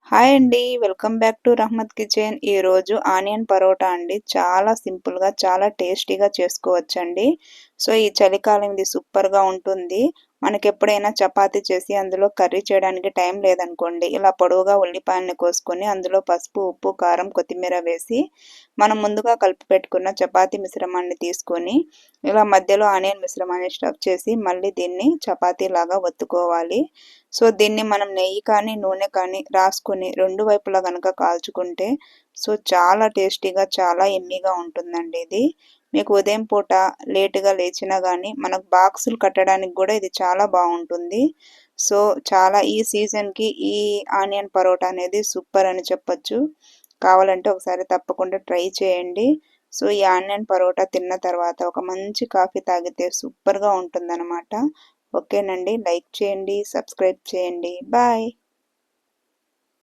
Hi అండి. Welcome back to Rahmat kitchen. ఈరోజు onion parotta అండి. చాలా సింపుల్‌గా, చాలా టేస్టీగా చేసుకోవచ్చండి. సో, ఈ చలికాలం ఇది సూపర్‌గా ఉంటుంది. మనకెప్పుడైనా చపాతీ చేసి అందులో కర్రీ చేయడానికి టైం లేదనుకోండి, ఇలా పొడవుగా ఉల్లిపాయల్ని కోసుకొని అందులో పసుపు, ఉప్పు, కారం, కొత్తిమీర వేసి మనం ముందుగా కలిపి పెట్టుకున్న చపాతీ మిశ్రమాన్ని తీసుకొని ఇలా మధ్యలో ఆనియన్ మిశ్రమాన్ని స్టఫ్ చేసి మళ్ళీ దీన్ని చపాతీలాగా ఒత్తుకోవాలి. సో, దీన్ని మనం నెయ్యి కానీ, నూనె కానీ రాసుకొని 2 వైపులా గనక కాల్చుకుంటే సో, చాలా టేస్టీగా, చాలా యమ్మీగా ఉంటుందండి ఇది. మీకు ఉదయం పూట లేట్‌గా లేచినా గానీ, మనకు బాక్సులు కట్టడానికి గూడా ఇది చాలా బావుంటుంది. సో, చాలా ఈ సీజన్‌కి ఈ ఆనియన్ పరోటా అనేది సూపర్ అని చెప్పొచ్చు. కావాలంటే ఒకసారి తప్పకుండా ట్రై చేయండి. సో, ఈ ఆనియన్ పరోటా తిన్న తర్వాత ఒక మంచి కాఫీ తాగితే సూపర్‌గా ఉంటుందనమాట. ఓకేనండి. లైక్ చేయండి, సబ్స్క్రైబ్ చేయండి. బాయ్.